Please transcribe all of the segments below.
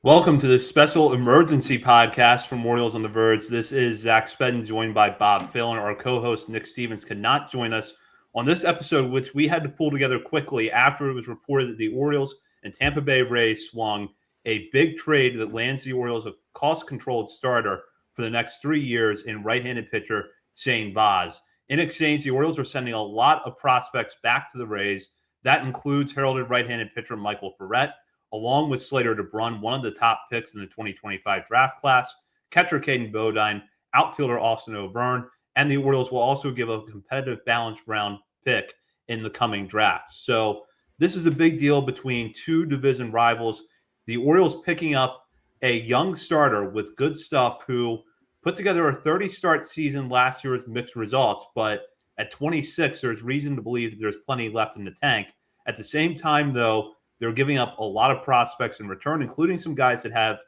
Welcome to this special emergency podcast from Orioles on the Verge. This is Zach Spedden, joined by Bob Phil, and our co-host Nick Stevens could not join us on this episode, which we had to pull together quickly after it was reported that the Orioles and Tampa Bay Rays swung a big trade that lands the Orioles a cost-controlled starter for the next 3 years in right-handed pitcher Shane Baz. In exchange, the Orioles are sending a lot of prospects back to the Rays. That includes heralded right-handed pitcher Michael Forret, along with Slater de Brun, one of the top picks in the 2025 draft class, catcher Caden Bodine, outfielder Austin Overn, and the Orioles will also give a competitive balanced round pick in the coming draft. So this is a big deal between two division rivals. The Orioles picking up a young starter with good stuff who put together a 30-start season last year with mixed results, but at 26, there's reason to believe that there's plenty left in the tank. At the same time, though, they're giving up a lot of prospects in return, including some guys that have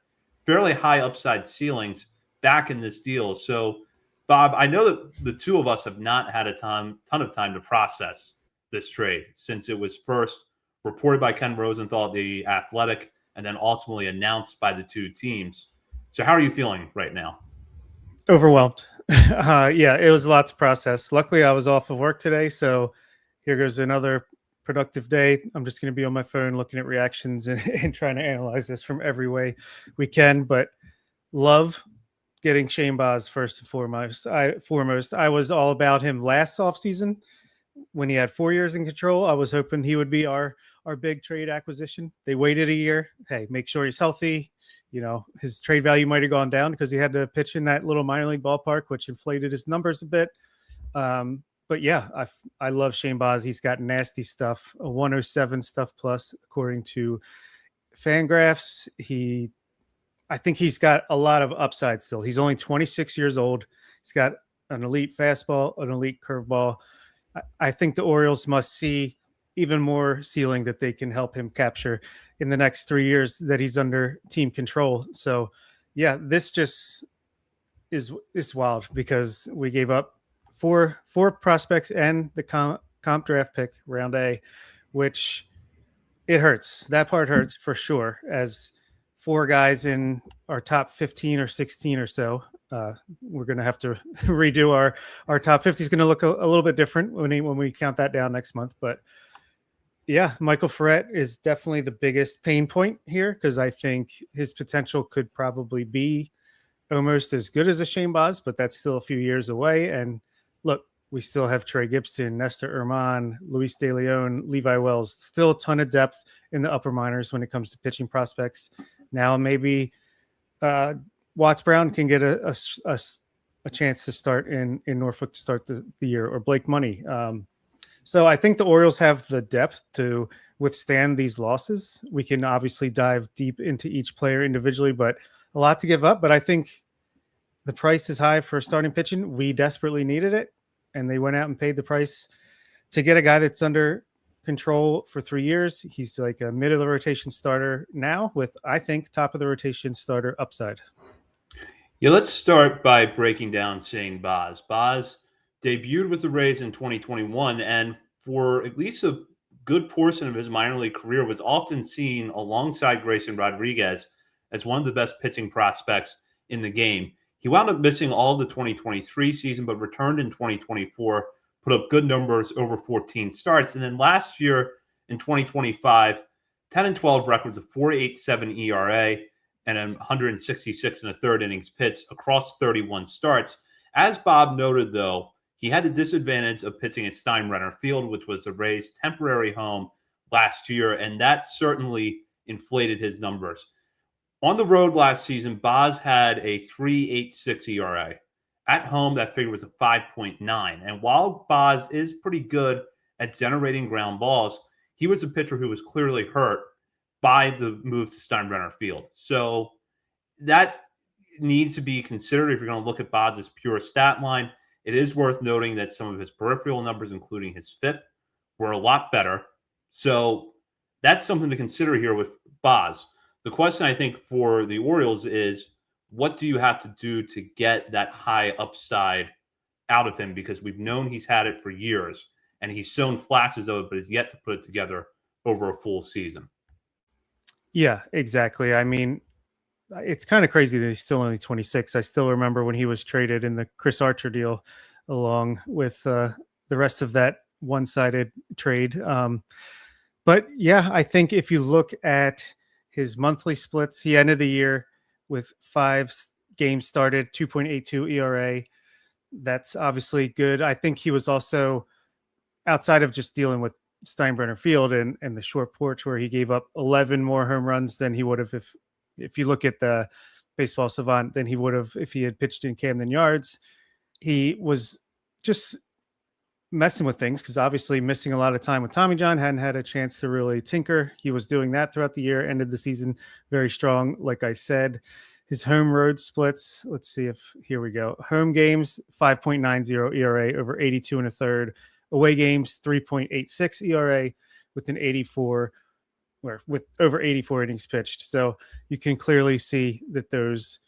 fairly high upside ceilings back in this deal. So, Bob, I know that the two of us have not had a ton of time to process this trade since it was first reported by Ken Rosenthal, The Athletic, and then ultimately announced by the two teams. So how are you feeling right now? Overwhelmed. Yeah, it was a lot to process. Luckily, I was off of work today, so here goes another productive day. I'm just going to be on my phone looking at reactions and trying to analyze this from every way we can. But love getting Shane Baz first and foremost. I was all about him last offseason when he had 4 years in control. I was hoping he would be our big trade acquisition. They waited a year. Hey, make sure he's healthy. You know, his trade value might have gone down because he had to pitch in that little minor league ballpark, which inflated his numbers a bit. But yeah, I love Shane Baz. He's got nasty stuff, a 107 stuff plus, according to Fangraphs. I think he's got a lot of upside still. He's only 26 years old. He's got an elite fastball, an elite curveball. I think the Orioles must see even more ceiling that they can help him capture in the next 3 years that he's under team control. So yeah, this just is wild because we gave up four prospects and the comp draft pick round A, which it hurts. That part hurts for sure, as four guys in our top 15 or 16 or so. We're going to have to redo our top 50 is going to look a little bit different when we count that down next month. But yeah, Michael Forret is definitely the biggest pain point here because I think his potential could probably be almost as good as a Shane Baz, but that's still a few years away. And look, we still have Trey Gibson, Nestor Erman, Luis De Leon, Levi Wells, still a ton of depth in the upper minors when it comes to pitching prospects. Now maybe Watts Brown can get a chance to start in Norfolk to start the year, or Blake Money. So I think the Orioles have the depth to withstand these losses. We can obviously dive deep into each player individually, but a lot to give up. But I think the price is high for starting pitching. We desperately needed it, and they went out and paid the price to get a guy that's under control for 3 years. He's like a middle of the rotation starter now with, I think, top of the rotation starter upside. Yeah, let's start by breaking down Shane Baz. Baz debuted with the Rays in 2021, and for at least a good portion of his minor league career was often seen alongside Grayson Rodriguez as one of the best pitching prospects in the game. He wound up missing all of the 2023 season, but returned in 2024, put up good numbers over 14 starts. And then last year in 2025, 10-12 records of 4.87 ERA and 166 and a third innings pitched across 31 starts. As Bob noted, though, he had the disadvantage of pitching at Steinbrenner Field, which was the Rays' temporary home last year, and that certainly inflated his numbers. On the road last season, Baz had a 3.86 ERA. At home, that figure was a 5.9. And while Baz is pretty good at generating ground balls, he was a pitcher who was clearly hurt by the move to Steinbrenner Field. So that needs to be considered if you're going to look at Baz's pure stat line. It is worth noting that some of his peripheral numbers, including his FIP, were a lot better. So that's something to consider here with Baz. The question, I think, for the Orioles is, what do you have to do to get that high upside out of him? Because we've known he's had it for years, and he's shown flashes of it, but has yet to put it together over a full season. Yeah, exactly. I mean, it's kind of crazy that he's still only 26. I still remember when he was traded in the Chris Archer deal, along with the rest of that one-sided trade. But yeah, I think if you look at his monthly splits, he ended the year with 5 games started, 2.82 ERA. That's obviously good. I think he was also, outside of just dealing with Steinbrenner Field and the short porch where he gave up 11 more home runs than he would have if you look at the baseball savant, than he would have if he had pitched in Camden Yards. He was just messing with things because obviously missing a lot of time with Tommy John, hadn't had a chance to really tinker. He was doing that throughout the year, ended the season very strong. Like I said, his home road splits, let's see if here we go. Home games, 5.90 ERA over 82 and a third. Away games, 3.86 ERA with an 84 or with over 84 innings pitched. So you can clearly see that those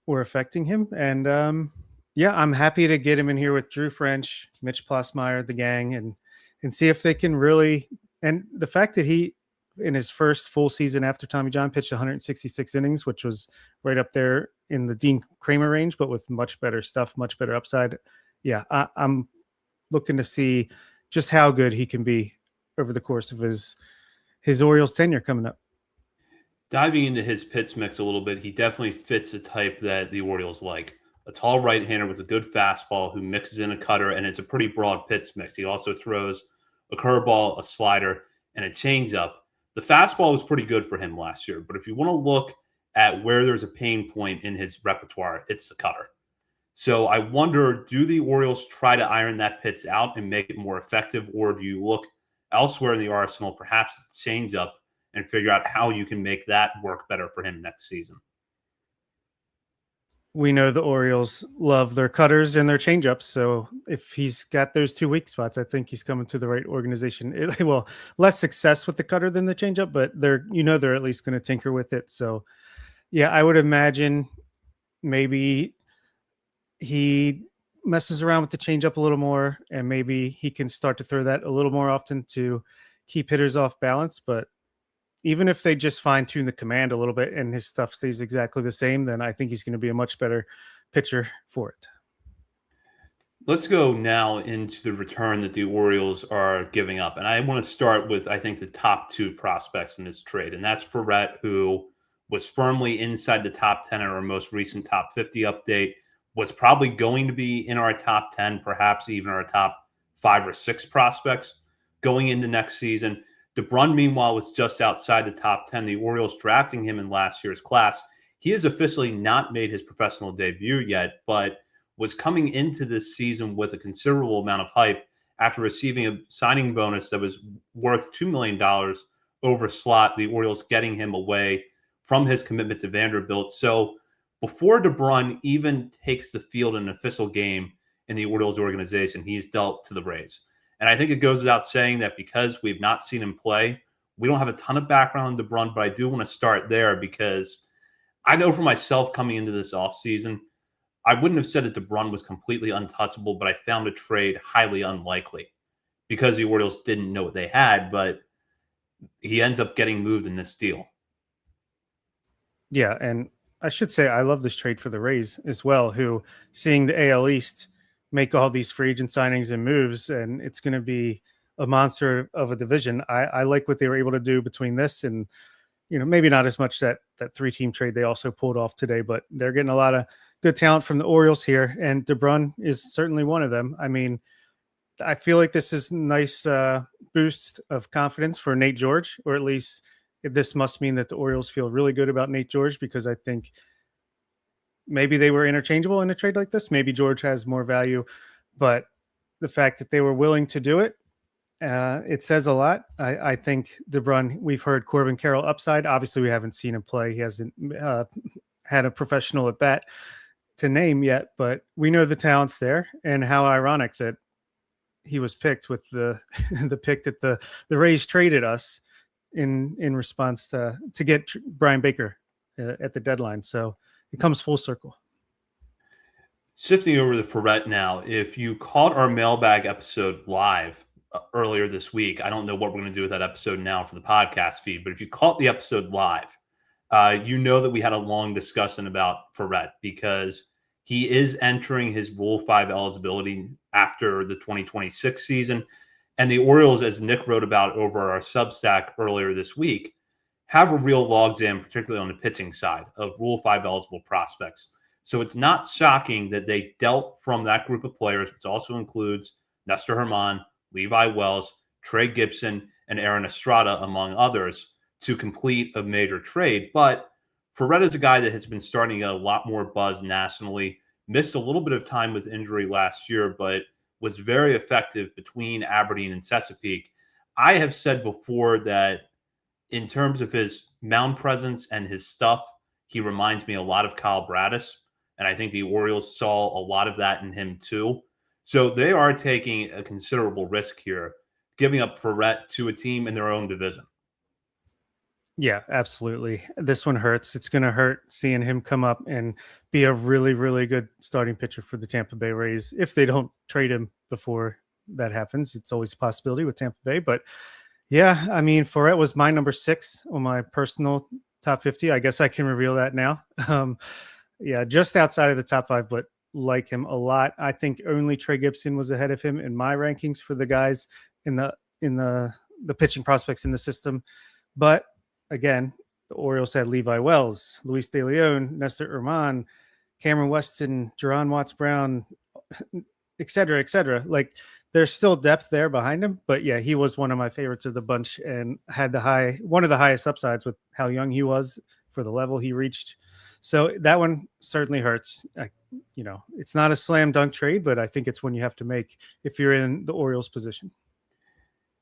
were affecting him. And yeah, I'm happy to get him in here with Drew French, Mitch Plossmeyer, the gang, and see if they can really. And the fact that he, in his first full season after Tommy John, pitched 166 innings, which was right up there in the Dean Kramer range, but with much better stuff, much better upside. Yeah, I'm looking to see just how good he can be over the course of his Orioles tenure coming up. Diving into his pitch mix a little bit, he definitely fits a type that the Orioles like. A tall right-hander with a good fastball who mixes in a cutter, and it's a pretty broad pitch mix. He also throws a curveball, a slider, and a changeup. The fastball was pretty good for him last year, but if you want to look at where there's a pain point in his repertoire, it's the cutter. So I wonder, do the Orioles try to iron that pitch out and make it more effective, or do you look elsewhere in the arsenal, perhaps change up, and figure out how you can make that work better for him next season? We know the Orioles love their cutters and their changeups. So if he's got those 2 weak spots, I think he's coming to the right organization. Well, less success with the cutter than the changeup, but they're at least going to tinker with it. So yeah, I would imagine maybe he messes around with the changeup a little more, and maybe he can start to throw that a little more often to keep hitters off balance. But even if they just fine tune the command a little bit and his stuff stays exactly the same, then I think he's going to be a much better pitcher for it. Let's go now into the return that the Orioles are giving up. And I want to start with, I think, the top 2 prospects in this trade. And that's Forret, who was firmly inside the top 10 in our most recent top 50 update, was probably going to be in our top 10, perhaps even our top 5 or 6 prospects going into next season. De Brun, meanwhile, was just outside the top 10. The Orioles drafting him in last year's class. He has officially not made his professional debut yet, but was coming into this season with a considerable amount of hype after receiving a signing bonus that was worth $2 million over slot, the Orioles getting him away from his commitment to Vanderbilt. So before De Brun even takes the field in an official game in the Orioles organization, he's dealt to the Rays. And I think it goes without saying that because we've not seen him play, we don't have a ton of background on De Brun, but I do want to start there because I know for myself coming into this offseason, I wouldn't have said that De Brun was completely untouchable, but I found a trade highly unlikely because the Orioles didn't know what they had, but he ends up getting moved in this deal. Yeah, and I should say I love this trade for the Rays as well, who, seeing the AL East make all these free agent signings and moves, and it's going to be a monster of a division. I like what they were able to do between this and, maybe not as much that 3-team trade they also pulled off today, but they're getting a lot of good talent from the Orioles here, and De Brun is certainly one of them. I mean, I feel like this is a nice boost of confidence for Nate George, or at least this must mean that the Orioles feel really good about Nate George, because I think maybe they were interchangeable in a trade like this. Maybe George has more value, but the fact that they were willing to do it, it says a lot. I think De Brun, we've heard Corbin Carroll upside. Obviously, we haven't seen him play. He hasn't had a professional at bat to name yet, but we know the talent's there. And how ironic that he was picked with the the pick that the Rays traded us in response to get Brian Baker at the deadline. So it comes full circle. Shifting over to Forret now, if you caught our mailbag episode live earlier this week, I don't know what we're going to do with that episode now for the podcast feed, but if you caught the episode live, You know that we had a long discussion about Forret because he is entering his Rule 5 eligibility after the 2026 season. And the Orioles, as Nick wrote about over our Substack earlier this week, have a real logjam, particularly on the pitching side of Rule 5 eligible prospects. So it's not shocking that they dealt from that group of players, which also includes Nestor Herman, Levi Wells, Trey Gibson, and Aaron Estrada, among others, to complete a major trade. But Forret is a guy that has been starting to get a lot more buzz nationally, missed a little bit of time with injury last year, but was very effective between Aberdeen and Chesapeake. I have said before that in terms of his mound presence and his stuff, he reminds me a lot of Kyle Braddis. And I think the Orioles saw a lot of that in him too. So they are taking a considerable risk here, giving up Forret to a team in their own division. Yeah, absolutely. This one hurts. It's going to hurt seeing him come up and be a really, really good starting pitcher for the Tampa Bay Rays. If they don't trade him before that happens, it's always a possibility with Tampa Bay. But yeah, I mean, Forret was my number 6 on my personal top 50. I guess I can reveal that now. Yeah, just outside of the top 5, but like him a lot. I think only Trey Gibson was ahead of him in my rankings for the guys in the pitching prospects in the system. But again, the Orioles had Levi Wells, Luis De Leon, Nestor Herman, Cameron Weston, Jerron Watts-Brown, et cetera, et cetera. Like, there's still depth there behind him, but yeah, he was one of my favorites of the bunch and had one of the highest upsides with how young he was for the level he reached. So that one certainly hurts. It's not a slam dunk trade, but I think it's one you have to make if you're in the Orioles position.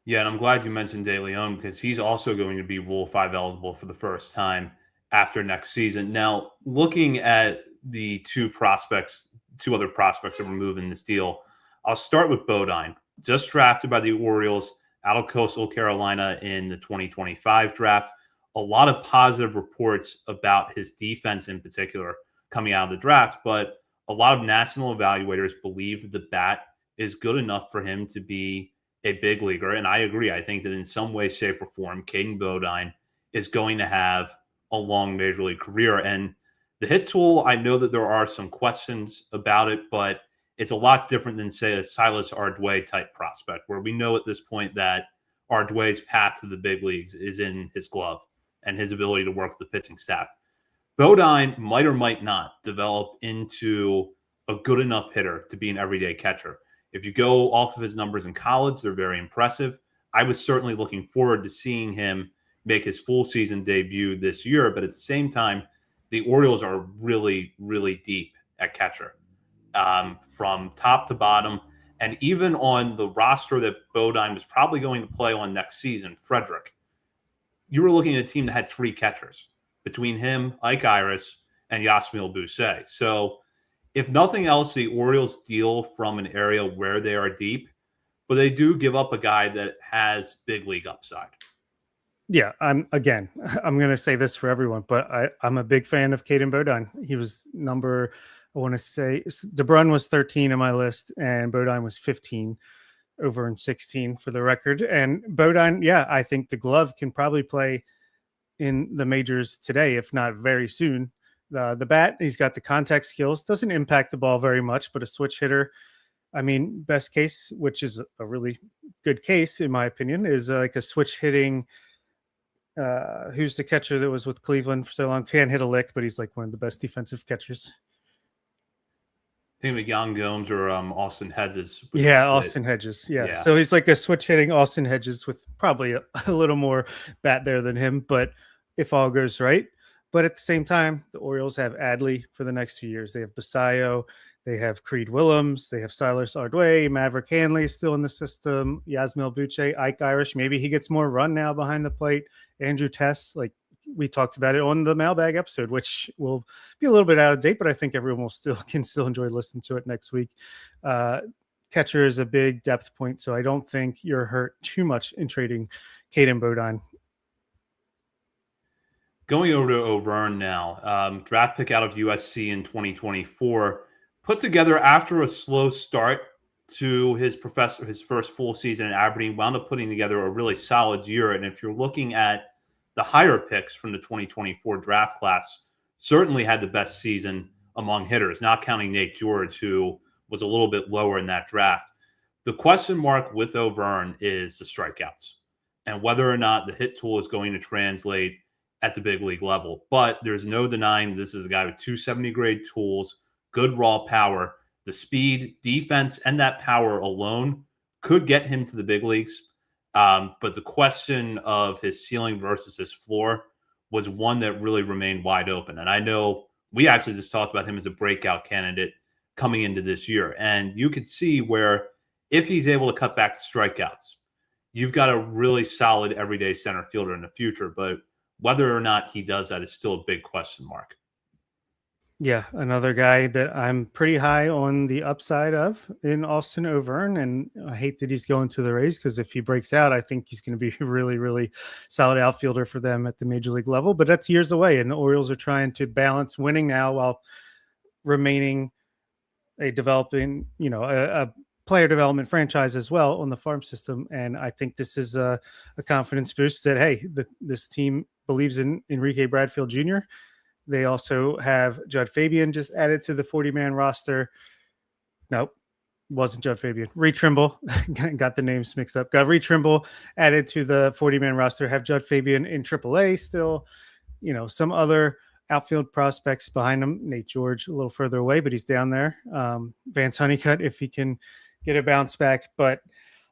Yeah, and I'm glad you mentioned De Leon because he's also going to be Rule 5 eligible for the first time after next season. Now, looking at the two other prospects that were moving this deal, I'll start with Bodine, just drafted by the Orioles out of Coastal Carolina in the 2025 draft. A lot of positive reports about his defense in particular coming out of the draft, but a lot of national evaluators believe that the bat is good enough for him to be a big leaguer. And I agree. I think that in some way, shape, or form, Caden Bodine is going to have a long major league career. And the hit tool, I know that there are some questions about it, but it's a lot different than, say, a Silas Ardway type prospect, where we know at this point that Ardway's path to the big leagues is in his glove and his ability to work with the pitching staff. Bodine might or might not develop into a good enough hitter to be an everyday catcher. If you go off of his numbers in college, they're very impressive. I was certainly looking forward to seeing him make his full season debut this year, but at the same time, the Orioles are really, really deep at catcher from top to bottom. And even on the roster that Bodine was probably going to play on next season, Frederick, you were looking at a team that had 3 catchers between him, Ike Iris, and Yasmiel Bousset. So if nothing else, the Orioles deal from an area where they are deep, but they do give up a guy that has big league upside. Yeah, I'm going to say this for everyone, but I'm a big fan of Caden Bodine. He was I want to say De Brun was 13 on my list and Bodine was 15, over in 16 for the record. And Bodine, yeah, I think the glove can probably play in the majors today, if not very soon. The bat, he's got the contact skills, doesn't impact the ball very much, but a switch hitter. I mean, best case, which is a really good case, in my opinion, is like a switch hitting. Who's the catcher that was with Cleveland for so long? Can't hit a lick, but he's like one of the best defensive catchers. I think Jan Gomes or Austin Hedges. Yeah, Austin Hedges. Yeah. So he's like a switch hitting Austin Hedges with probably a little more bat there than him, but if all goes right. But at the same time, the Orioles have Adley for the next 2 years. They have Basayo, they have Creed Willems, they have Silas Ardway, Maverick Hanley still in the system, Yasmiel Bousset, Ike Irish. Maybe he gets more run now behind the plate. Andrew Tess, like we talked about it on the mailbag episode, which will be a little bit out of date, but I think everyone can still enjoy listening to it next week. Catcher is a big depth point, so I don't think you're hurt too much in trading Caden Bodine. Going over to Overn now, draft pick out of USC in 2024, put together after a slow start to his first full season at Aberdeen, wound up putting together a really solid year. And if you're looking at the higher picks from the 2024 draft class certainly had the best season among hitters, not counting Nate George, who was a little bit lower in that draft. The question mark with Overn is the strikeouts and whether or not the hit tool is going to translate at the big league level. But there's no denying this is a guy with 270 grade tools, good raw power. The speed, defense, and that power alone could get him to the big leagues. But the question of his ceiling versus his floor was one that really remained wide open. And I know we actually just talked about him as a breakout candidate coming into this year. And you could see where if he's able to cut back the strikeouts, you've got a really solid everyday center fielder in the future. But whether or not he does that is still a big question mark. Yeah, another guy that I'm pretty high on the upside of in Austin Overn, and I hate that he's going to the Rays because if he breaks out, I think he's going to be a really, really solid outfielder for them at the major league level. But that's years away, and the Orioles are trying to balance winning now while remaining a developing, a player development franchise as well on the farm system. And I think this is a confidence boost that, hey, this team believes in Enrique Bradfield Jr. They also have Judd Fabian just added to the 40-man roster. Nope, wasn't Judd Fabian. Reed Trimble, got the names mixed up. Got Reed Trimble added to the 40-man roster. Have Judd Fabian in AAA still. Some other outfield prospects behind him. Nate George a little further away, but he's down there. Vance Honeycutt, if he can get a bounce back. But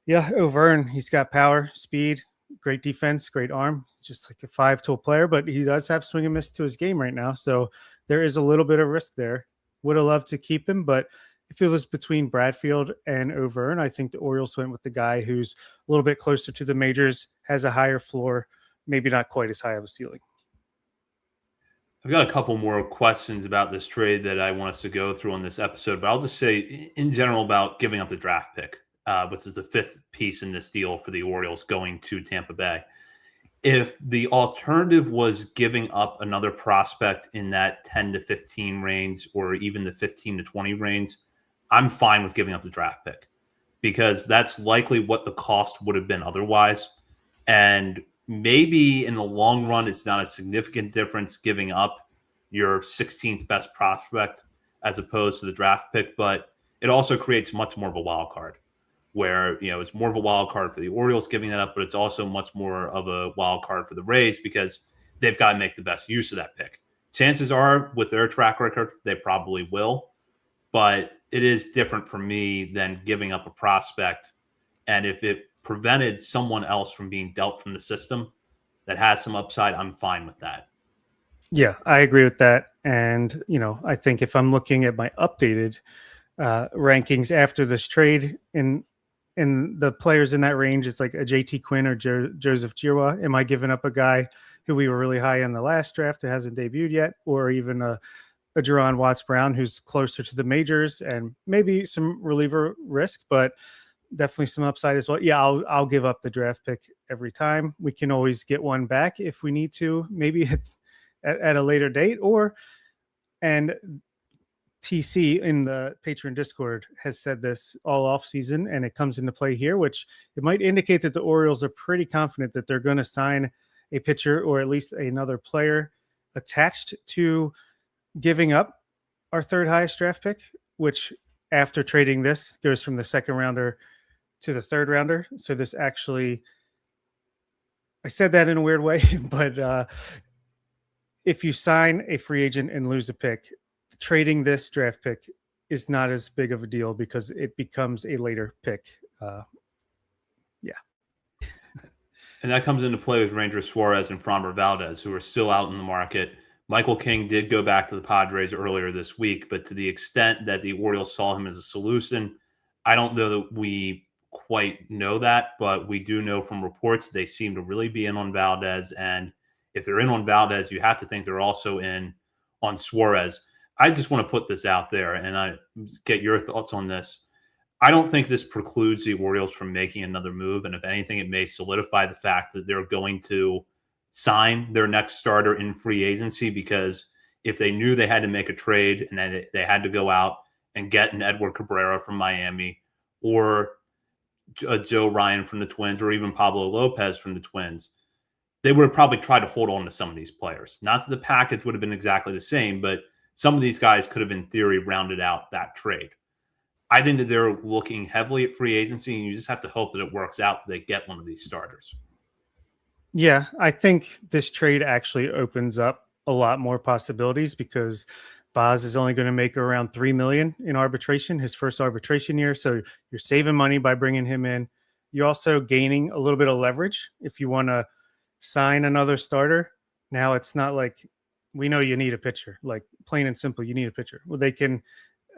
yeah, Overn, he's got power, speed, great defense, great arm. It's just like a 5-tool player, but he does have swing and miss to his game right now. So there is a little bit of risk there. Would have loved to keep him, but if it was between Bradfield and Overn, I think the Orioles went with the guy who's a little bit closer to the majors, has a higher floor, maybe not quite as high of a ceiling. I've got a couple more questions about this trade that I want us to go through on this episode, but I'll just say in general about giving up the draft pick, which is the fifth piece in this deal for the Orioles going to Tampa Bay. If the alternative was giving up another prospect in that 10 to 15 range or even the 15 to 20 range, I'm fine with giving up the draft pick because that's likely what the cost would have been otherwise. And maybe in the long run, it's not a significant difference giving up your 16th best prospect as opposed to the draft pick, but it also creates much more of a wild card where, it's more of a wild card for the Orioles giving that up, but it's also much more of a wild card for the Rays because they've got to make the best use of that pick. Chances are with their track record, they probably will, but it is different for me than giving up a prospect. And if it prevented someone else from being dealt from the system that has some upside, I'm fine with that. Yeah, I agree with that. And, I think if I'm looking at my updated rankings after this trade in the players in that range, it's like a JT Quinn or Joseph Giroux. Am I giving up a guy who we were really high in the last draft that hasn't debuted yet, or even a Jerron Watts Brown who's closer to the majors and maybe some reliever risk, but definitely some upside as well. Yeah, I'll give up the draft pick every time. We can always get one back if we need to, maybe at a later date, and TC in the Patreon Discord has said this all off season, and it comes into play here, which it might indicate that the Orioles are pretty confident that they're going to sign a pitcher or at least another player attached to giving up our third highest draft pick, which after trading this goes from the second rounder to the third rounder. So this actually, I said that in a weird way, but if you sign a free agent and lose a pick, trading this draft pick is not as big of a deal because it becomes a later pick. Yeah. And that comes into play with Ranger Suarez and Framber Valdez, who are still out in the market. Michael King did go back to the Padres earlier this week, but to the extent that the Orioles saw him as a solution, I don't know that we quite know that, but we do know from reports they seem to really be in on Valdez. And if they're in on Valdez, you have to think they're also in on Suarez. I just want to put this out there and I get your thoughts on this. I don't think this precludes the Orioles from making another move. And if anything, it may solidify the fact that they're going to sign their next starter in free agency, because if they knew they had to make a trade and then they had to go out and get an Edward Cabrera from Miami or a Joe Ryan from the Twins or even Pablo Lopez from the Twins, they would have probably tried to hold on to some of these players. Not that the package would have been exactly the same, but some of these guys could have, in theory, rounded out that trade. I think that they're looking heavily at free agency, and you just have to hope that it works out that they get one of these starters. Yeah, I think this trade actually opens up a lot more possibilities because Baz is only going to make around 3 million in arbitration, his first arbitration year. So you're saving money by bringing him in. You're also gaining a little bit of leverage if you want to sign another starter. Now it's not like we know you need a pitcher, like plain and simple, you need a pitcher. Well, they can.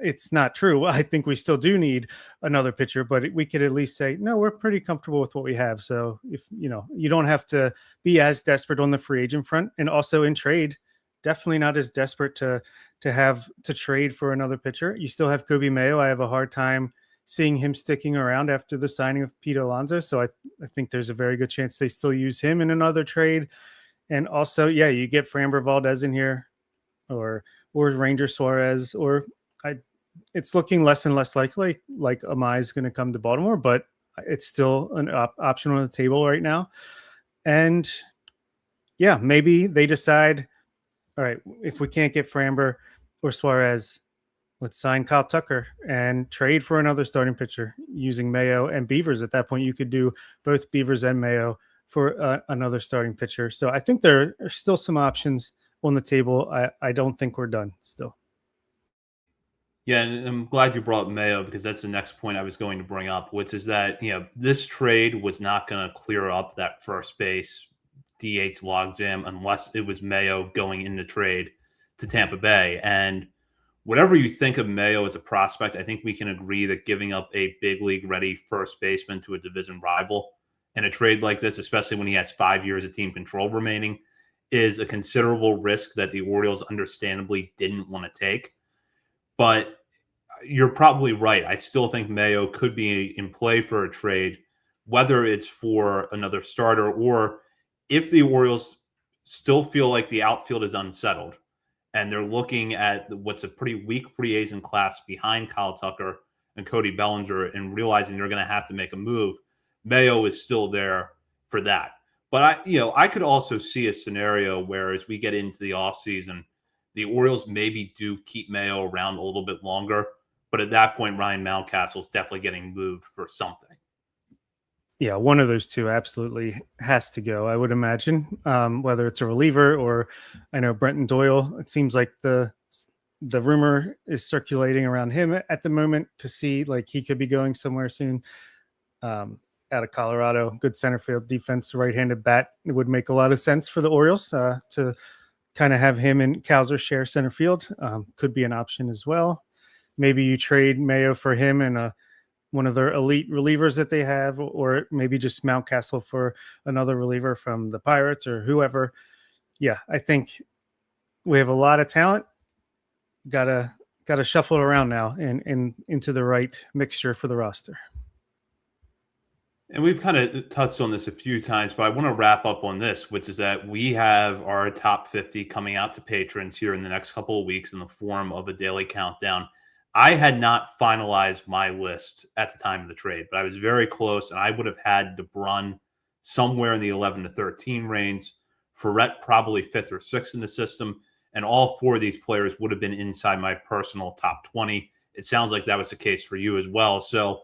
It's not true. I think we still do need another pitcher, but we could at least say, no, we're pretty comfortable with what we have. So if you don't have to be as desperate on the free agent front, and also in trade, definitely not as desperate to have to trade for another pitcher. You still have Kobe Mayo. I have a hard time seeing him sticking around after the signing of Pete Alonso. So I think there's a very good chance they still use him in another trade. And also, yeah, you get Framber Valdez in here, or Ranger Suarez, or it's looking less and less likely like Amai is going to come to Baltimore, but it's still an option on the table right now. And yeah, maybe they decide, all right, if we can't get Framber or Suarez, let's sign Kyle Tucker and trade for another starting pitcher using Mayo and Beavers. At that point, you could do both Beavers and Mayo for another starting pitcher. So I think there are still some options on the table. I don't think we're done still. Yeah, and I'm glad you brought Mayo because that's the next point I was going to bring up, which is that, this trade was not going to clear up that first base DH logjam unless it was Mayo going in the trade to Tampa Bay. And whatever you think of Mayo as a prospect, I think we can agree that giving up a big league ready first baseman to a division rival in a trade like this, especially when he has 5 years of team control remaining, is a considerable risk that the Orioles understandably didn't want to take. But you're probably right. I still think Mayo could be in play for a trade, whether it's for another starter or if the Orioles still feel like the outfield is unsettled and they're looking at what's a pretty weak free agent class behind Kyle Tucker and Cody Bellinger and realizing they're going to have to make a move. Mayo is still there for that. But I could also see a scenario where as we get into the offseason, the Orioles maybe do keep Mayo around a little bit longer. But at that point, Ryan Mountcastle's definitely getting moved for something. Yeah, one of those two absolutely has to go, I would imagine, whether it's a reliever or I know Brenton Doyle. It seems like the rumor is circulating around him at the moment to see like he could be going somewhere soon. Out of Colorado, good center field defense, right-handed bat. It would make a lot of sense for the Orioles to kind of have him and Cowser share center field. Could be an option as well. Maybe you trade Mayo for him and one of their elite relievers that they have, or maybe just Mountcastle for another reliever from the Pirates or whoever. Yeah, I think we have a lot of talent. Gotta shuffle it around now and into the right mixture for the roster. And we've kind of touched on this a few times, but I want to wrap up on this, which is that we have our top 50 coming out to patrons here in the next couple of weeks in the form of a daily countdown. I had not finalized my list at the time of the trade, but I was very close, and I would have had De Brun somewhere in the 11 to 13 range, Forret probably 5th or 6th in the system, and all 4 of these players would have been inside my personal top 20. It sounds like that was the case for you as well. So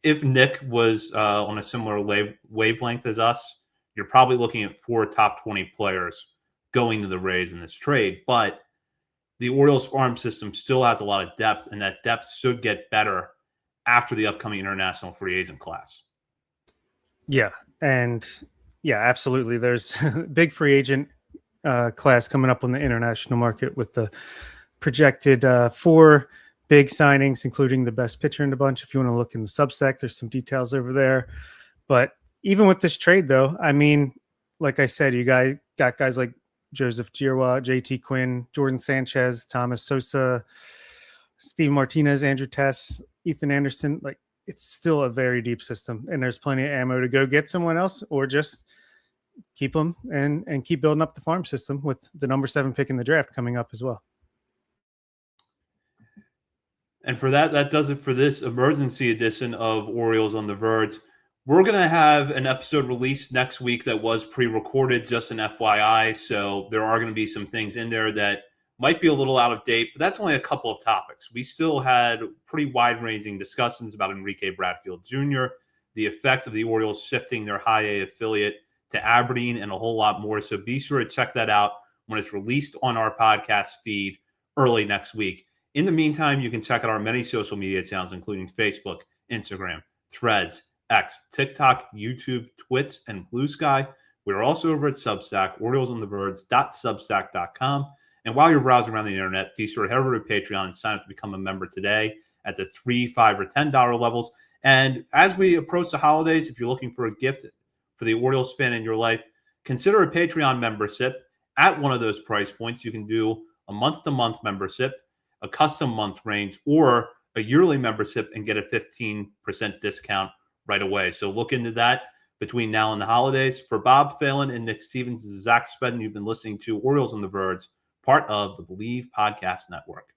if Nick was on a similar wavelength as us, you're probably looking at 4 top 20 players going to the Rays in this trade. But the Orioles farm system still has a lot of depth, and that depth should get better after the upcoming international free agent class. Yeah, and yeah, absolutely. There's big free agent class coming up on the international market with the projected 4 big signings, including the best pitcher in the bunch. If you want to look in the Substack, there's some details over there. But even with this trade, though, I mean, like I said, you guys got guys like Joseph Giroux, JT Quinn, Jordan Sanchez, Thomas Sosa, Steve Martinez, Andrew Tess, Ethan Anderson. Like, it's still a very deep system, and there's plenty of ammo to go get someone else or just keep them and keep building up the farm system with the number 7 pick in the draft coming up as well. And for that does it for this emergency edition of Orioles on the Verge. We're going to have an episode released next week that was pre-recorded, just an FYI. So there are going to be some things in there that might be a little out of date, but that's only a couple of topics. We still had pretty wide-ranging discussions about Enrique Bradfield Jr., the effect of the Orioles shifting their high A affiliate to Aberdeen, and a whole lot more. So be sure to check that out when it's released on our podcast feed early next week. In the meantime, you can check out our many social media channels, including Facebook, Instagram, Threads, X, TikTok, YouTube, Twitch, and Blue Sky. We're also over at Substack, OriolesOnTheVerge.substack.com. And while you're browsing around the internet, be sure to head over to Patreon and sign up to become a member today at the $3, $5, or $10 levels. And as we approach the holidays, if you're looking for a gift for the Orioles fan in your life, consider a Patreon membership at one of those price points. You can do a month-to-month membership, a custom month range, or a yearly membership and get a 15% discount right away. So look into that between now and the holidays. For Bob Phelan and Nick Stevens, this is Zach Spedden. You've been listening to Orioles on the Verge, part of the Believe Podcast Network.